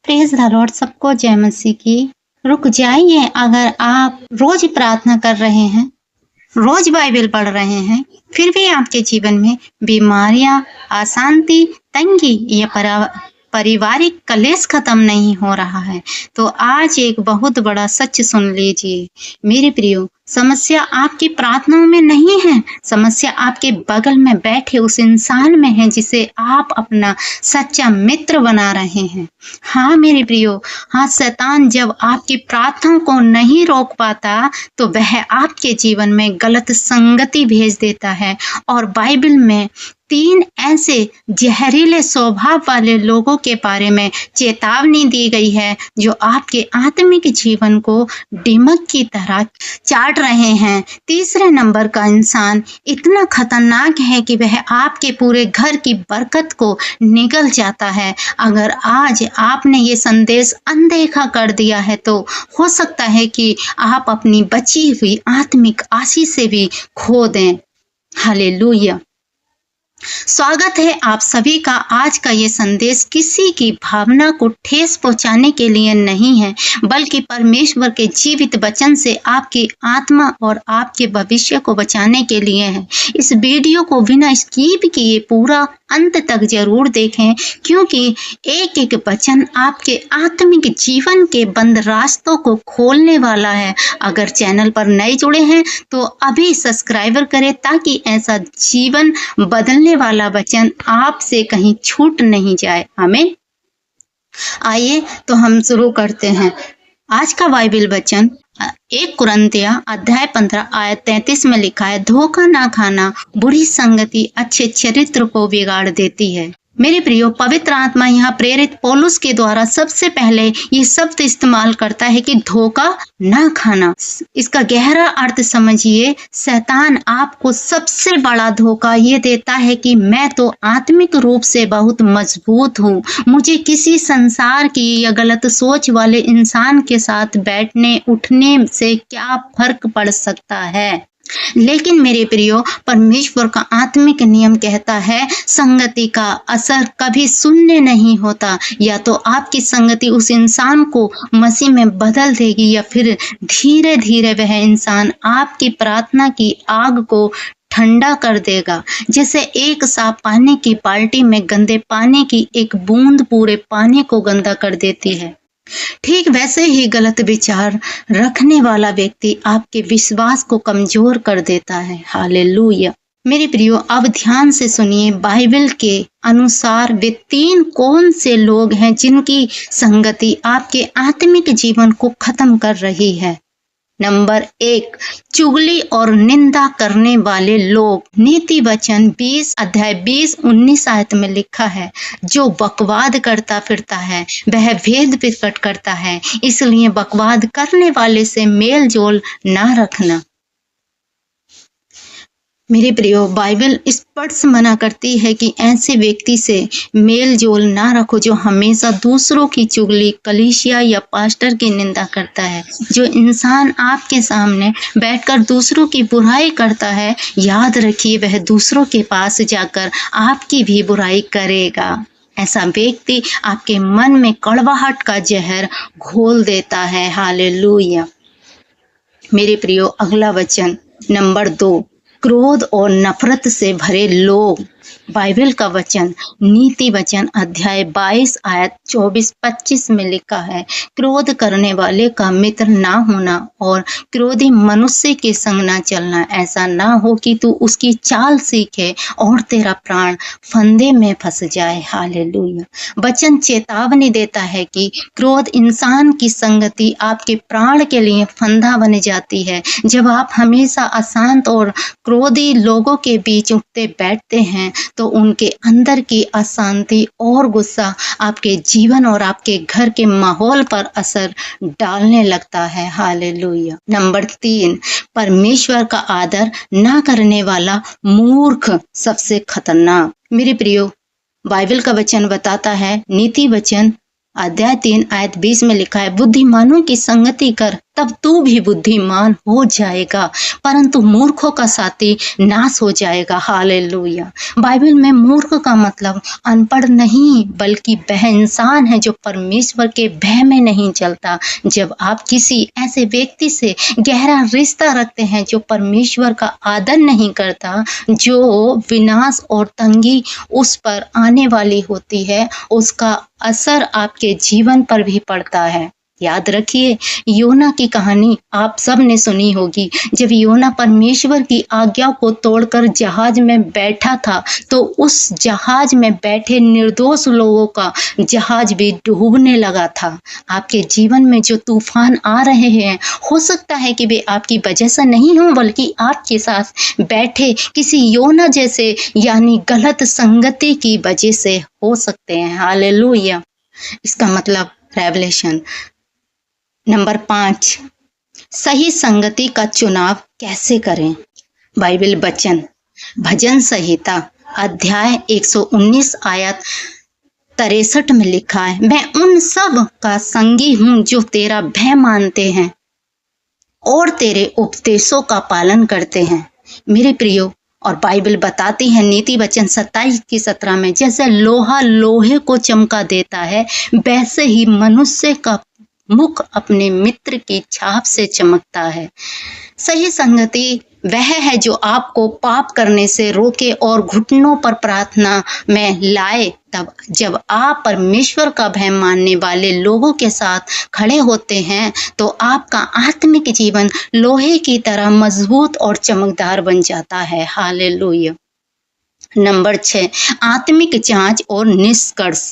Praise the Lord. सबको जय मसीह की। रुक जाइए, अगर आप रोज प्रार्थना कर रहे हैं, रोज बाइबल पढ़ रहे हैं, फिर भी आपके जीवन में बीमारियां, अशांति, तंगी या पारिवारिक कलेश खत्म नहीं हो रहा है, तो आज एक बहुत बड़ा सच सुन लीजिए मेरे प्रियो। समस्या आपकी प्रार्थनाओं में नहीं है, समस्या आपके बगल में बैठे उस इंसान में है जिसे आप अपना सच्चा मित्र बना रहे हैं। हाँ मेरे प्रियो, हाँ, शैतान जब आपकी प्रार्थनाओं को नहीं रोक पाता तो वह आपके जीवन में गलत संगति भेज देता है। और बाइबल में 3 ऐसे जहरीले स्वभाव वाले लोगों के बारे में चेतावनी दी गई है जो आपके आत्मिक जीवन को दीमक की तरह चाट रहे हैं। तीसरे नंबर का इंसान इतना खतरनाक है कि वह आपके पूरे घर की बरकत को निगल जाता है। अगर आज आपने ये संदेश अनदेखा कर दिया है तो हो सकता है कि आप अपनी बची हुई आत्मिक आशीष से भी खो दें। हालेलुया। स्वागत है आप सभी का। आज का ये संदेश किसी की भावना को ठेस पहुंचाने के लिए नहीं है, बल्कि परमेश्वर के जीवित वचन से आपकी आत्मा और आपके भविष्य को बचाने के लिए है। इस वीडियो को बिना स्किप किए पूरा अंत तक जरूर देखें, क्योंकि एक एक वचन आपके आत्मिक जीवन के बंद रास्तों को खोलने वाला है। अगर चैनल पर नए जुड़े हैं तो अभी सब्सक्राइबर करें ताकि ऐसा जीवन बदलने वाला वचन आपसे कहीं छूट नहीं जाए। हमें आइए तो हम शुरू करते हैं। आज का बाइबल वचन 1 कुरिन्थियों अध्याय 15 आयत 33 में लिखा है, धोखा ना खाना, बुरी संगति अच्छे चरित्र को बिगाड़ देती है। मेरे प्रियो, पवित्र आत्मा यहाँ प्रेरित पौलुस के द्वारा सबसे पहले ये शब्द इस्तेमाल करता है कि धोखा ना खाना। इसका गहरा अर्थ समझिए। शैतान आपको सबसे बड़ा धोखा ये देता है कि मैं तो आत्मिक रूप से बहुत मजबूत हूँ, मुझे किसी संसार की या गलत सोच वाले इंसान के साथ बैठने उठने से क्या फर्क पड़ सकता है। लेकिन मेरे प्रियो, परमेश्वर का आत्मिक नियम कहता है संगति का असर कभी शून्य नहीं होता। या तो आपकी संगति उस इंसान को मसीह में बदल देगी या फिर धीरे धीरे वह इंसान आपकी प्रार्थना की आग को ठंडा कर देगा। जैसे एक साफ पानी की बाल्टी में गंदे पानी की एक बूंद पूरे पानी को गंदा कर देती है, ठीक वैसे ही गलत विचार रखने वाला व्यक्ति आपके विश्वास को कमजोर कर देता है। हालेलुया। मेरे प्रियो, अब ध्यान से सुनिए। बाइबल के अनुसार वे 3 कौन से लोग हैं जिनकी संगति आपके आत्मिक जीवन को खत्म कर रही है। नंबर 1, चुगली और निंदा करने वाले लोग। नीति वचन 20 अध्याय 20-19 आयत में लिखा है, जो बकवाद करता फिरता है वह भेद प्रकट करता है, इसलिए बकवाद करने वाले से मेल जोल ना रखना। मेरे प्रियो, बाइबल स्पष्ट मना करती है कि ऐसे व्यक्ति से मेल जोल ना रखो जो हमेशा दूसरों की चुगली, कलीसिया या पास्टर की निंदा करता है। जो इंसान आपके सामने बैठकर दूसरों की बुराई करता है, याद रखिए वह दूसरों के पास जाकर आपकी भी बुराई करेगा। ऐसा व्यक्ति आपके मन में कड़वाहट का जहर घोल देता है। हालेलुया। मेरे प्रियो, अगला वचन नंबर 2, क्रोध और नफरत से भरे लोग। बाइबल का वचन नीति वचन अध्याय 22 आयत 24-25 में लिखा है, क्रोध करने वाले का मित्र ना होना और क्रोधी मनुष्य के संग ना चलना। ऐसा ना हो कि तू उसकी चाल सीखे और तेरा प्राण फंदे में फंस जाए। हालेलुया। वचन चेतावनी देता है कि क्रोध इंसान की संगति आपके प्राण के लिए फंदा बन जाती है। जब आप हमेशा अशांत और क्रोधी लोगों के बीच उठते बैठते हैं तो उनके अंदर की अशांति और गुस्सा आपके जीवन और आपके घर के माहौल पर असर डालने लगता है। हालेलुया। नंबर 3, परमेश्वर का आदर ना करने वाला मूर्ख सबसे खतरनाक। मेरे प्रियो, बाइबल का वचन बताता है, नीति वचन अध्याय 3 आयत 20 में लिखा है, बुद्धिमानों की संगति कर तब तू भी बुद्धिमान हो जाएगा, परंतु मूर्खों का साथी नाश हो जाएगा। हालेलुया। बाइबल में मूर्ख का मतलब अनपढ़ नहीं, बल्कि वह इंसान है जो परमेश्वर के भय में नहीं चलता। जब आप किसी ऐसे व्यक्ति से गहरा रिश्ता रखते हैं जो परमेश्वर का आदर नहीं करता, जो विनाश और तंगी उस पर आने वाली होती है, उसका असर आपके जीवन पर भी पड़ता है। याद रखिए, योना की कहानी आप सब ने सुनी होगी। जब योना परमेश्वर की आज्ञा को तोड़कर जहाज में बैठा था, तो उस जहाज में बैठे निर्दोष लोगों का जहाज भी डूबने लगा था। आपके जीवन में जो तूफान आ रहे हैं, हो सकता है कि वे आपकी वजह से नहीं हो, बल्कि आपके साथ बैठे किसी योना जैसे यानी गलत संगति की वजह से हो सकते हैं। हालेलुया। इसका मतलब रेवलेशन। नंबर 5, सही संगति का चुनाव कैसे करें। बाइबल वचन भजन संहिता अध्याय 119 आयत 63 में लिखा है, मैं उन सब का संगी हूँ जो तेरा भय मानते हैं और तेरे उपदेशों का पालन करते हैं। मेरे प्रियो, और बाइबल बताती है नीति वचन 27:17 में, जैसे लोहा लोहे को चमका देता है, वैसे ही मनुष्य का मुख अपने मित्र की छाप से चमकता है। सही संगति वह है जो आपको पाप करने से रोके और घुटनों पर प्रार्थना में लाए। तब जब आप परमेश्वर का भय मानने वाले लोगों के साथ खड़े होते हैं, तो आपका आत्मिक जीवन लोहे की तरह मजबूत और चमकदार बन जाता है। हालेलुया। नंबर 6, आत्मिक जांच और निष्कर्ष।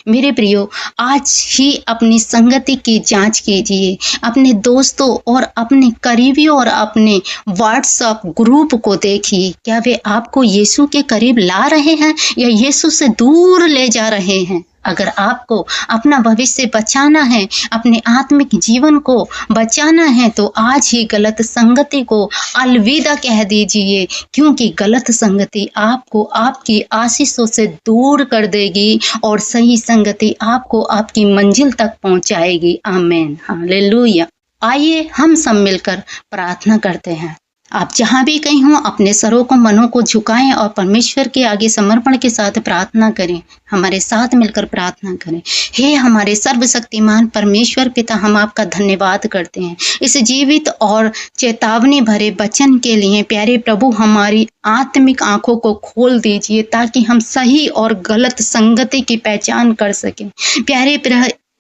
मेरे प्रियो, आज ही अपनी संगति की जांच कीजिए। अपने दोस्तों और अपने करीबियों और अपने व्हाट्सएप ग्रुप को देखिए, क्या वे आपको यीशु के करीब ला रहे हैं या यीशु से दूर ले जा रहे हैं। अगर आपको अपना भविष्य बचाना है, अपने आत्मिक जीवन को बचाना है, तो आज ही गलत संगति को अलविदा कह दीजिए, क्योंकि गलत संगति आपको आपकी आशीषों से दूर कर देगी और सही संगति आपको आपकी मंजिल तक पहुंचाएगी। आमीन। हालेलुया। आइए हम सब मिलकर प्रार्थना करते हैं। आप जहाँ भी कहीं हों, अपने सरों को मनों को झुकाएं और परमेश्वर के आगे समर्पण के साथ प्रार्थना करें। हमारे साथ मिलकर प्रार्थना करें। हे हमारे सर्वशक्तिमान परमेश्वर पिता, हम आपका धन्यवाद करते हैं इस जीवित और चेतावनी भरे वचन के लिए। प्यारे प्रभु, हमारी आत्मिक आंखों को खोल दीजिए ताकि हम सही और गलत संगति की पहचान कर सकें।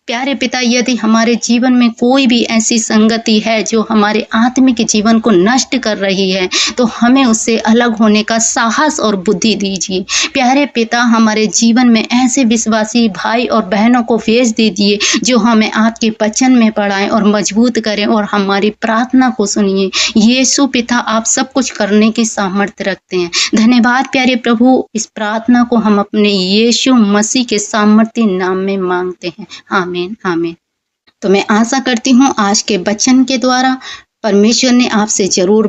प्यारे पिता, यदि हमारे जीवन में कोई भी ऐसी संगति है जो हमारे आत्मिक जीवन को नष्ट कर रही है, तो हमें उससे अलग होने का साहस और बुद्धि दीजिए। प्यारे पिता, हमारे जीवन में ऐसे विश्वासी भाई और बहनों को भेज दीजिए जो हमें आपके वचन में पढ़ाएं और मजबूत करें और हमारी प्रार्थना को सुनिए। यीशु पिता, आप सब कुछ करने की सामर्थ्य रखते हैं। धन्यवाद प्यारे प्रभु, इस प्रार्थना को हम अपने यीशु मसीह के सामर्थ्य नाम में मांगते हैं। आमीन। आमीन। तो मैं आशा करती हूँ आज के वचन के द्वारा परमेश्वर ने आपसे जरूर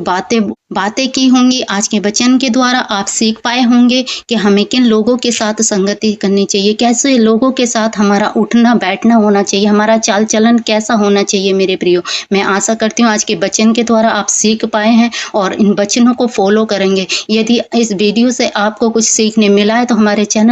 बातें की होंगी। आज के वचन के द्वारा आप सीख पाए होंगे कि हमें किन लोगों के साथ संगति करनी चाहिए, कैसे लोगों के साथ हमारा उठना बैठना होना चाहिए, हमारा चाल चलन कैसा होना चाहिए। मेरे प्रियो, मैं आशा करती हूँ आज के वचन के द्वारा आप सीख पाए हैं और इन वचनों को फॉलो करेंगे। यदि इस वीडियो से आपको कुछ सीखने मिला है तो हमारे चैनल